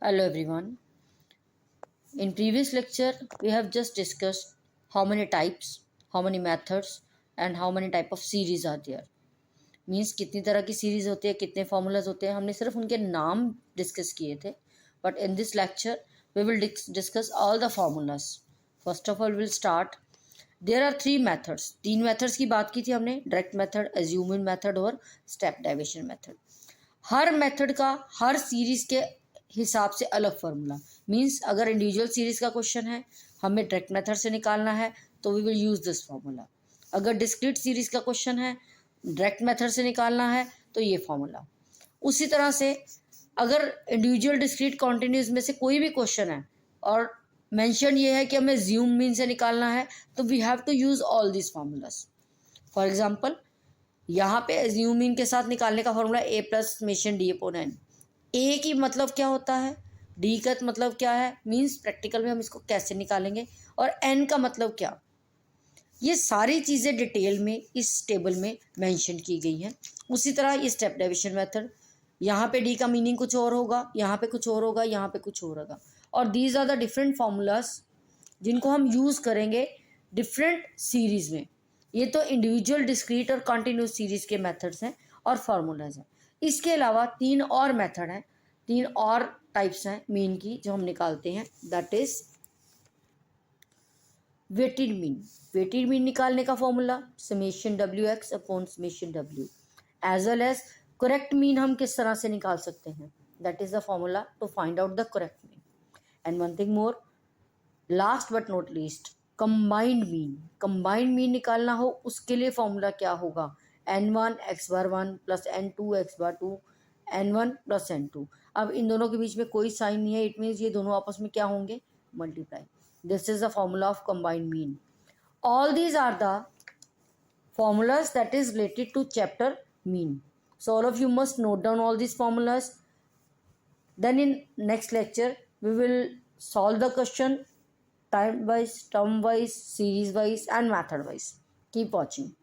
Hello everyone. In previous lecture we have just discussed how many types, how many methods and how many type of series are there. Means कितनी तरह की series होती है, कितने formulas होते हैं, हमने सिर्फ उनके नाम डिस्कस किए थे. But in this lecture we will discuss all the formulas. First of all will start. There are three methods. तीन मेथड्स की बात की थी हमने, डायरेक्ट मेथड, अज्यूमिंग मेथड और स्टेप डेविएशन मेथड. हर मेथड का हर सीरीज के हिसाब से अलग फार्मूला. मीन्स अगर इंडिविजुअल सीरीज का क्वेश्चन है, हमें डायरेक्ट मेथड से निकालना है तो we will use this formula. अगर डिस्क्रीट सीरीज का क्वेश्चन है, डायरेक्ट मेथड से निकालना है तो ये फार्मूला. उसी तरह से अगर इंडिविजुअल डिस्क्रीट कॉन्टिन्यूस में से कोई भी क्वेश्चन है और मेंशन ये है कि हमें ज़्यूम मीन से निकालना है तो we have to use all this formulas. For example यहाँ पे एज्यूम मीन के साथ निकालने का formula a plus summation D upon N. A की मतलब क्या होता है, डी का मतलब क्या है, मीन्स प्रैक्टिकल में हम इसको कैसे निकालेंगे, और एन का मतलब क्या, ये सारी चीज़ें डिटेल में इस टेबल में मेंशन की गई हैं. उसी तरह ये स्टेप डेविएशन मेथड, यहाँ पे डी का मीनिंग कुछ और होगा, यहाँ पे कुछ और होगा, यहाँ पे कुछ और होगा. और these are the different formulas जिनको हम यूज़ करेंगे डिफरेंट सीरीज़ में. ये तो इंडिविजुअल, डिस्क्रीट और कॉन्टिन्यूस सीरीज़ के मेथड्स हैं और फार्मूलाज हैं. इसके अलावा तीन और मेथड हैं, तीन और टाइप्स हैं मीन की जो हम निकालते हैं. That is weighted mean. Weighted mean निकालने का formula summation W X upon summation W. As well as correct mean हम किस तरह से निकाल सकते हैं, that is the formula to find out the correct mean. And one thing more, last but not least, combined mean. Combined mean निकालना हो उसके लिए फॉर्मूला क्या होगा, n1 x bar 1 plus n2 x bar 2 n1 plus n2. अब इन दोनों के बीच में कोई साइन नहीं है, इट मीन्स ये दोनों आपस में क्या होंगे, multiply. This is the formula of combined mean. All these are the formulas that is related to chapter mean. So all of you must note down all these formulas. Then in next lecture we will solve the question time wise, term wise, series wise and method wise. Keep watching.